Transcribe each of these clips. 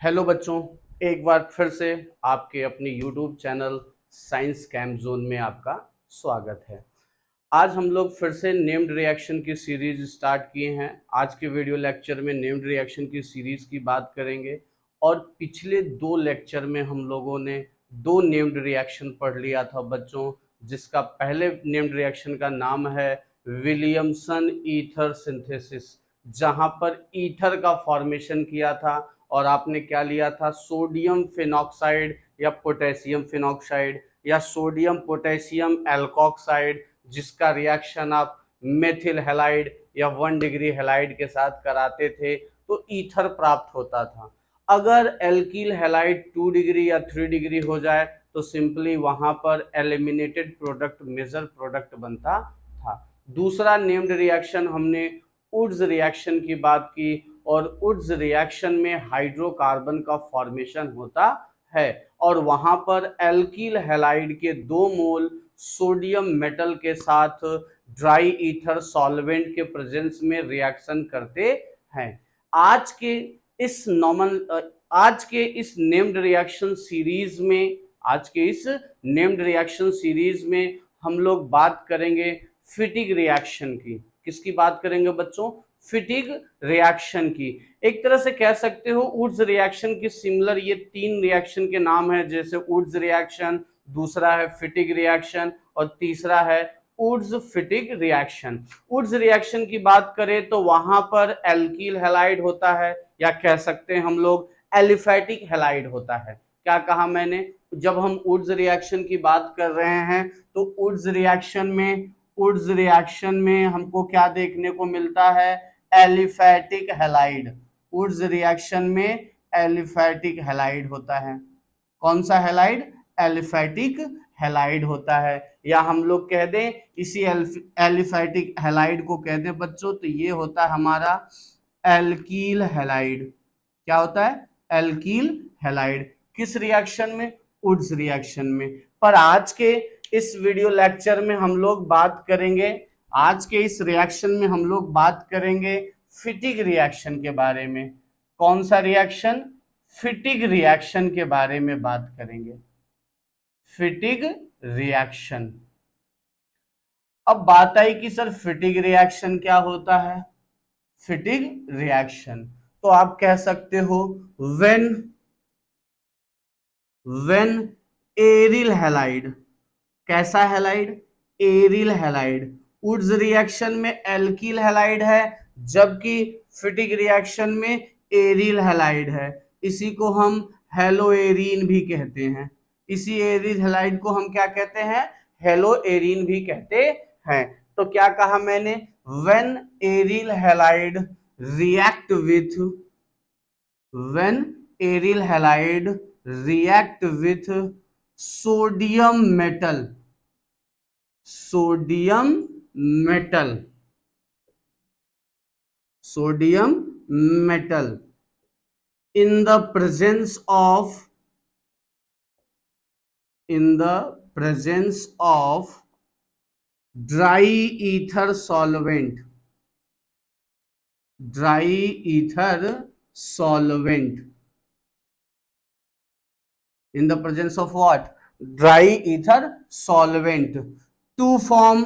Hello बच्चों, एक बार फिर से आपके अपने YouTube channel science camp zone में आपका स्वागत है। आज हम लोग फिर से नेम्ड रिएक्शन की सीरीज स्टार्ट किए हैं। आज के वीडियो लेक्चर में नेम्ड रिएक्शन की सीरीज की बात करेंगे और पिछले दो लेक्चर में हम लोगों ने दो नेम्ड रिएक्शन पढ़ लिया था बच्चों, जिसका पहले नेम्ड रिएक्शन का नाम है विलियमसन ईथर सिंथेसिस, जहां पर ईथर का फॉर्मेशन किया था और आपने क्या लिया था, सोडियम फिनॉक्साइड या पोटेशियम फिनॉक्साइड या सोडियम पोटेशियम एल्कोक्साइड, जिसका रिएक्शन आप मेथिल हैलाइड या 1 डिग्री हैलाइड के साथ कराते थे तो ईथर प्राप्त होता था। अगर एल्किल हैलाइड 2 डिग्री या 3 डिग्री हो जाए तो सिंपली वहां पर एलिमिनेटेड प्रोडक्ट मेजर प्रोडक्ट बनता था। दूसरा नेम्ड रिएक्शन हमने वुड्स रिएक्शन की बात की और वुड्स रिएक्शन में हाइड्रोकार्बन का फॉर्मेशन होता है और वहां पर एल्किल हैलाइड के 2 मोल सोडियम मेटल के साथ ड्राई ईथर सॉल्वेंट के प्रेजेंस में रिएक्शन करते हैं। आज के इस नेम्ड रिएक्शन सीरीज में हम लोग बात करेंगे फिटिग रिएक्शन की। किसकी बात करेंगे बच्चों? फिटिग रिएक्शन की। एक तरह से कह सकते हो वुड्स रिएक्शन की सिमिलर ये 3 रिएक्शन के नाम है, जैसे वुड्स रिएक्शन, दूसरा है फिटिग रिएक्शन और तीसरा है Wurtz Fittig reaction. Wurtz reaction की बात करें तो वहां पर एल्किल हैलाइड होता है या कह सकते हैं हम लोग एलिफैटिक हैलाइड होता है। क्या कहा मैंने? जब हम वुड्स रिएक्शन की बात कर रहे हैं तो वुड्स रिएक्शन में हमको क्या देखने को मिलता है? Aliphatic halide. वुड्स रिएक्शन में एलिफैटिक हैलाइड होता है। कौन सा हैलाइड? एलिफैटिक हैलाइड होता है। या हम लोग कह दें इसी एलिफैटिक हैलाइड को कह दें बच्चों तो ये होता है हमारा एल्कील हैलाइड। क्या होता है? एल्कील हैलाइड। किस रिएक्शन में? वुड्स रिएक्शन में। पर आज के इस वीडियो लेक्चर में हम लोग बात करेंगे, आज के इस रिएक्शन में हम लोग बात करेंगे फिटिग रिएक्शन के बारे में। कौन सा रिएक्शन? फिटिग रिएक्शन के बारे में बात करेंगे। फिटिग रिएक्शन। अब बात आई कि सर फिटिग रिएक्शन क्या होता है? फिटिग रिएक्शन तो आप कह सकते हो व्हेन एरिल हैलाइड। कैसा halide? Aryl halide. Wurtz reaction में एल्किल हैलाइड है जबकि फिटिग रिएक्शन में एरिल हैलाइड है। इसी को हम हेलोएरीन भी कहते हैं। इसी एरिल हैलाइड को हम क्या कहते हैं? हेलोएरीन भी कहते हैं। तो क्या कहा मैंने? When aryl halide react with sodium metal in the presence of dry ether solvent in the presence of what? Dry ether solvent to form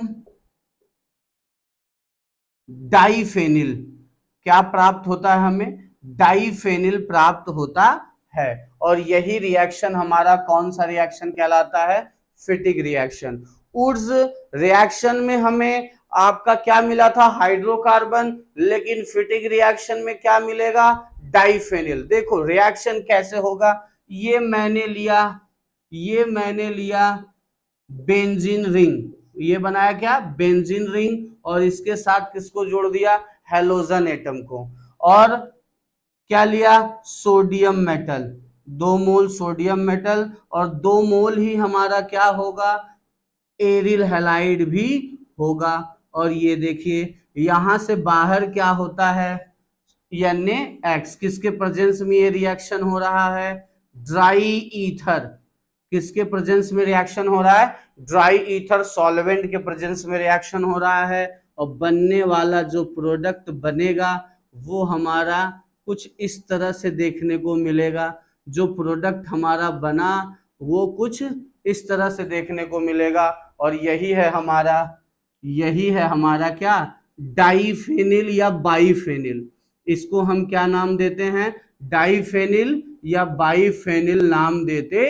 diphenyl. क्या प्राप्त होता है हमें? डाइफेनिल प्राप्त होता है। और यही रिएक्शन हमारा कौन सा रिएक्शन कहलाता है? फिटिग रिएक्शन। वुड्स रिएक्शन में हमें आपका क्या मिला था? हाइड्रोकार्बन। लेकिन फिटिग रिएक्शन में क्या मिलेगा? डाइफेनिल। देखो रिएक्शन कैसे होगा। ये मैंने लिया बेंजीन रिंग। ये बनाया क्या? Benzene ring. और इसके साथ किसको जोड़ दिया? हेलोजन एटम को। और क्या लिया? Sodium metal. 2 मोल सोडियम मेटल और 2 मोल ही हमारा क्या होगा? एरिल हैलाइड भी होगा। और ये देखिए यहां से बाहर क्या होता है? Na-X। किसके प्रेजेंस में ये रिएक्शन हो रहा है? Dry ether. किसके प्रेजेंस में रिएक्शन हो रहा है? ड्राई ईथर सॉल्वेंट के प्रेजेंस में रिएक्शन हो रहा है। और बनने वाला जो प्रोडक्ट बनेगा वो हमारा कुछ इस तरह से देखने को मिलेगा। जो प्रोडक्ट हमारा बना वो कुछ इस तरह से देखने को मिलेगा। और यही है हमारा क्या, डाइफेनिल या बाइफेनिल। इसको हम क्या नाम देते हैं, डाइफेनिल या बाइफेनिल नाम देते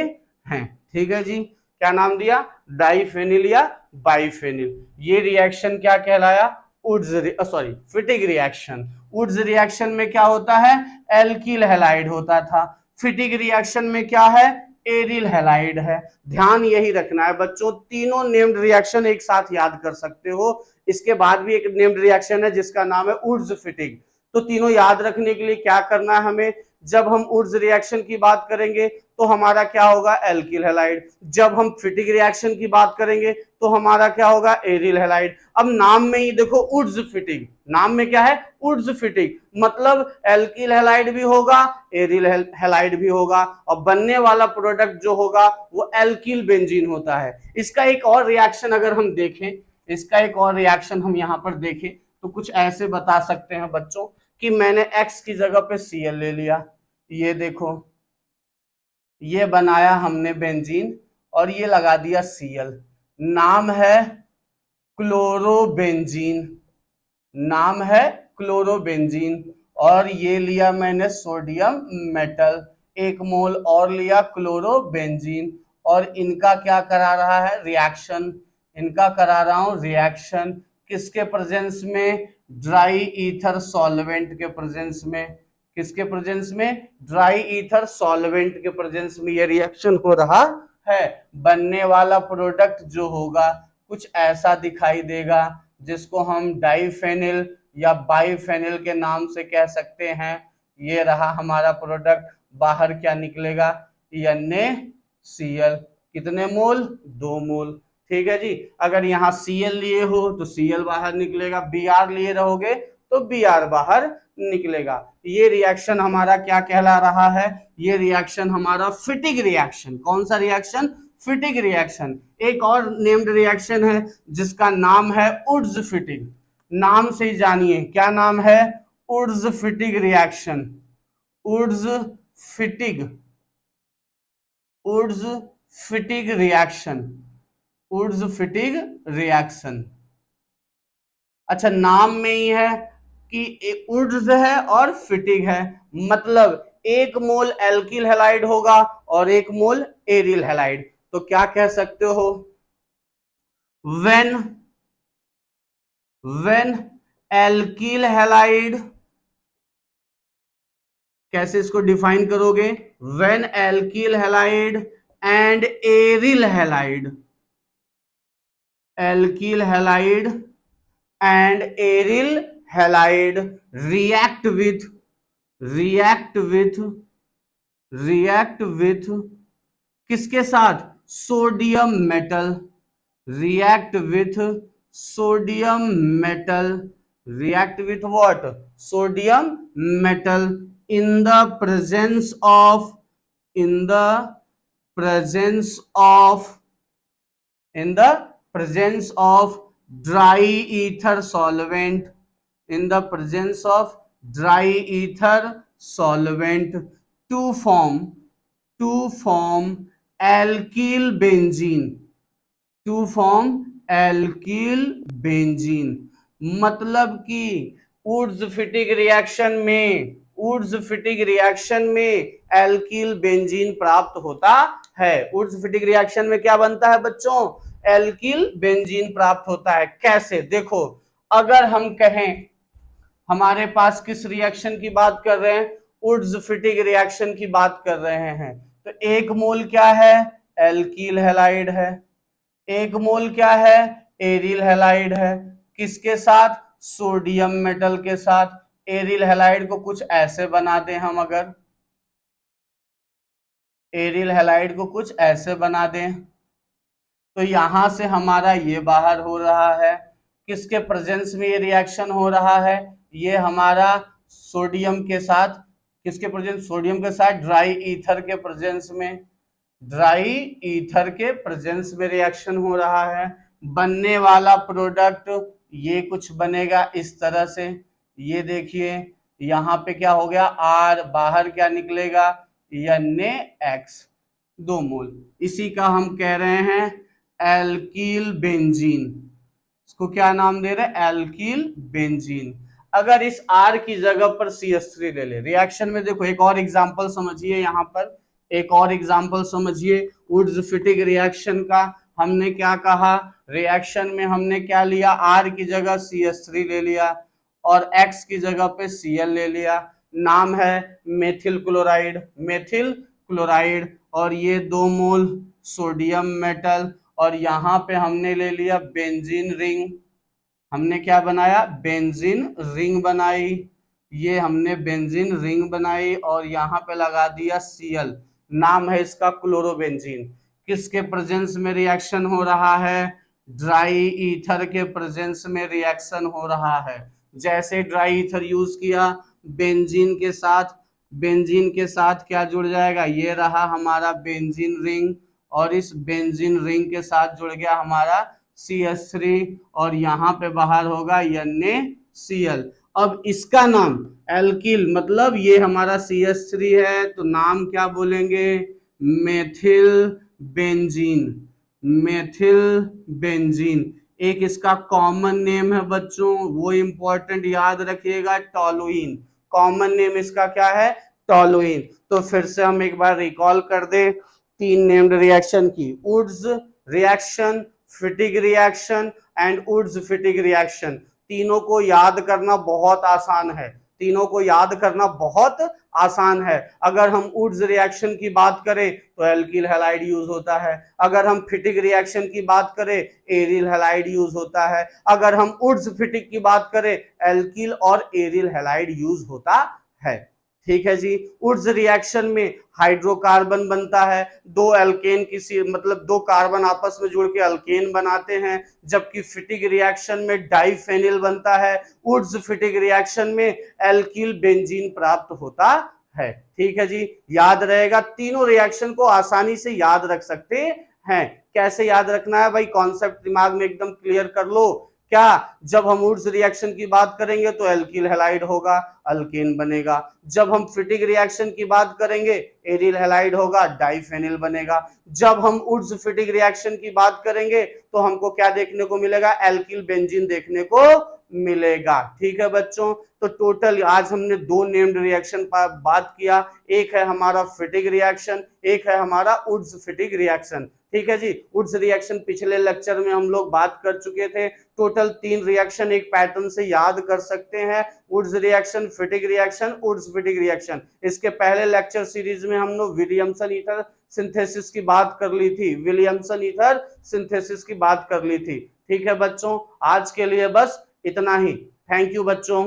हैं। ठीक है जी, क्या नाम दिया, डाइफेनिल या बाइफेनिल। ये रिएक्शन क्या कहलाया, फिटिग रिएक्शन। वुड्स रिएक्शन में क्या होता है, एल्किल हैलाइड होता था। फिटिग रिएक्शन में क्या है, एरिल हैलाइड है। ध्यान यही रखना है बच्चों, तीनों नेम्ड रिएक्शन एक साथ याद कर सकते हो। इसके बाद भी एक नेम्ड रिएक्शन है जिसका नाम है वुड्स फिटिग। तो तीनों याद रखने के लिए क्या करना है हमें, जब हम वुड्स रिएक्शन की बात करेंगे तो हमारा क्या होगा, एल्किल हैलाइड। जब हम फिटिग रिएक्शन की बात करेंगे तो हमारा क्या होगा, एरिल हैलाइड। अब नाम में ही देखो वुड्स फिटिग, नाम में क्या है, वुड्स फिटिग, मतलब एल्किल हैलाइड भी होगा, एरिल हैलाइड भी होगा, और बनने वाला प्रोडक्ट जो होगा वो एल्किल बेंजीन होता है। इसका एक और रिएक्शन अगर हम देखें, इसका एक और रिएक्शन हम यहां पर देखें तो कुछ ऐसे बता सकते हैं बच्चों कि मैंने X की जगह पे Cl ले लिया, ये देखो, ये बनाया हमने बेंजीन और ये लगा दिया Cl, नाम है क्लोरोबेंजीन, नाम है क्लोरोबेंजीन। और ये लिया मैंने सोडियम मेटल, 1 मोल और लिया क्लोरोबेंजीन, और इनका क्या करा रहा है, रिएक्शन, इनका करा रहा हूं रिएक्शन, किसके प्रेजेंस में, ड्राई ईथर सॉल्वेंट के प्रेजेंस में। किसके प्रेजेंस में, ड्राई ईथर सॉल्वेंट के प्रेजेंस में ये रिएक्शन हो रहा है। बनने वाला प्रोडक्ट जो होगा कुछ ऐसा दिखाई देगा, जिसको हम डाइफेनिल या बाइफेनिल के नाम से कह सकते हैं। ये रहा हमारा प्रोडक्ट, बाहर क्या निकलेगा, NaCl, कितने मोल, 2 मोल। ठीक है जी, अगर यहाँ Cl लिए हो तो Cl बाहर निकलेगा, Br लिए रहोगे तो Br बाहर निकलेगा। ये रिएक्शन हमारा क्या कहला रहा है, ये रिएक्शन हमारा फिटिग रिएक्शन। कौन सा रिएक्शन, फिटिग रिएक्शन। एक और नेम्ड रिएक्शन है जिसका नाम है वुड्स फिटिग, नाम से ही जानिए क्या नाम है, Wurtz Fittig reaction, Wurtz Fittig, Wurtz Fittig reaction, Wurtz Fittig reaction. अच्छा, नाम में ही है कि वुड्स है और फिटिग है, मतलब 1 मोल एल्किल हैलाइड होगा और 1 मोल एरिल हैलाइड। तो क्या कह सकते हो, when एल्किल हैलाइड, कैसे इसको डिफाइन करोगे, when alkyl halide and aryl halide, alkyl halide and aryl halide react with किसके साथ, sodium metal, react with sodium metal, react with what, sodium metal, in the presence of, in the presence of, in the presence of dry ether solvent, in the presence of dry ether solvent to form alkyl benzene, to form alkyl benzene। मतलब कि woods Fittig reaction में, woods Fittig reaction में alkyl benzene प्राप्त होता है। Wurtz Fittig reaction में क्या बनता है बच्चों, एल्किल बेंजीन प्राप्त होता है। कैसे, देखो, अगर हम कहें हमारे पास किस रिएक्शन की बात कर रहे हैं, वुड्स फिटिग रिएक्शन की बात कर रहे हैं, तो 1 मोल क्या है, एल्किल हैलाइड है, 1 मोल क्या है, एरिल हैलाइड है, किसके साथ, सोडियम मेटल के साथ। एरिल हैलाइड को कुछ ऐसे बना दें हम, अगर एरिल हैलाइड को कुछ ऐसे बना दें तो यहां से हमारा ये बाहर हो रहा है, किसके प्रेजेंस में ये रिएक्शन हो रहा है, ये हमारा सोडियम के साथ, किसके प्रेजेंस, सोडियम के साथ ड्राई ईथर के प्रेजेंस में, ड्राई ईथर के प्रेजेंस में रिएक्शन हो रहा है। बनने वाला प्रोडक्ट ये कुछ बनेगा इस तरह से, ये देखिए, यहाँ पे क्या हो गया R, बाहर क्या निकलेगा NaX, 2 मोल। इसी का हम कह रहे हैं एल्कील बेंजीन। इसको क्या नाम दे रहे हैं, एल्कील बेंजीन। अगर इस R की जगह पर CH3 ले ले रिएक्शन में, देखो एक और एग्जांपल समझिए, यहाँ पर एक और एग्जांपल समझिए वुड्स-फिटिग रिएक्शन का। हमने क्या कहा, रिएक्शन में हमने क्या लिया, R की जगह CH3 ले लिया और X की जगह पे Cl ले लिया, नाम है मेथिल क्लोराइड, मेथिल क्लोराइड। और ये 2 मोल सोडियम मेटल, और यहाँ पे हमने ले लिया बेंजीन रिंग। हमने क्या बनाया, बेंजीन रिंग बनाई, ये हमने बेंजीन रिंग बनाई और यहाँ पे लगा दिया Cl, नाम है इसका क्लोरोबेंजीन। किसके प्रेजेंस में रिएक्शन हो रहा है, ड्राई ईथर के प्रेजेंस में रिएक्शन हो रहा है। जैसे ड्राई ईथर यूज किया बेंजीन के साथ, बेंजीन के साथ क्या जुड़ जाएगा, ये रहा हमारा बेंजीन रिंग, और इस बेंजीन रिंग के साथ जुड़ गया हमारा CH3, और यहाँ पे बाहर होगा NaCl। अब इसका नाम एल्किल, मतलब ये हमारा CH3 है तो नाम क्या बोलेंगे, मेथिल बेंजीन, मेथिल बेंजीन। एक इसका कॉमन नेम है बच्चों, वो इंपॉर्टेंट याद रखिएगा, टॉलुइन। कॉमन नेम इसका क्या है, टॉलुइन। तो फिर से हम एक बार रिकॉल कर दें 3 नेम्ड रिएक्शन की, Wurtz reaction, Fittig reaction and Wurtz Fittig reaction. तीनों को याद करना बहुत आसान है, तीनों को याद करना बहुत आसान है। अगर हम वुड्स रिएक्शन की बात करें तो एल्किल हैलाइड यूज होता है, अगर हम फिटिग रिएक्शन की बात करें एरिल हैलाइड यूज होता है, अगर हम वुड्स फिटिग की बात करें एल्किल और एरिल हैलाइड यूज होता है। ठीक है जी। वुड्स रिएक्शन में हाइड्रोकार्बन बनता है, 2 एल्केन किसी मतलब 2 कार्बन आपस में जुड़ के अल्केन बनाते हैं, जबकि फिटिग रिएक्शन में डाइफेनिल बनता है। वुड्स फिटिग रिएक्शन में एल्किल बेंजीन प्राप्त होता है। ठीक है जी, याद रहेगा, तीनों रिएक्शन को आसानी से याद रख सकते हैं। कैसे याद रखना है भाई, कॉन्सेप्ट दिमाग में एकदम क्लियर कर लो। क्या, जब हम वुड्स रिएक्शन की बात करेंगे तो एल्किल हैलाइड होगा, अल्केन बनेगा। जब हम फिटिग रिएक्शन की बात करेंगे एरिल हैलाइड होगा, डाइफेनिल बनेगा। जब हम वुड्स फिटिग रिएक्शन की बात करेंगे तो हमको क्या देखने को मिलेगा, एल्किल बेंजीन देखने को मिलेगा। ठीक है बच्चों, तो टोटल आज हमने 2 नेम्ड रिएक्शन पर बात किया, एक है हमारा फिटिग रिएक्शन, एक है हमारा वुड्स फिटिग रिएक्शन। ठीक है जी, वुड्स रिएक्शन पिछले लेक्चर में हम लोग बात कर चुके थे। टोटल 3 रिएक्शन एक पैटर्न से याद कर सकते हैं, Wurtz reaction, Fittig reaction, Wurtz Fittig reaction. इसके पहले लेक्चर सीरीज में हम लोग विलियमसन ईथर सिंथेसिस की बात कर ली थी, विलियमसन ईथर सिंथेसिस की बात कर ली थी। ठीक है बच्चों, आज के लिए बस इतना ही। थैंक यू बच्चों।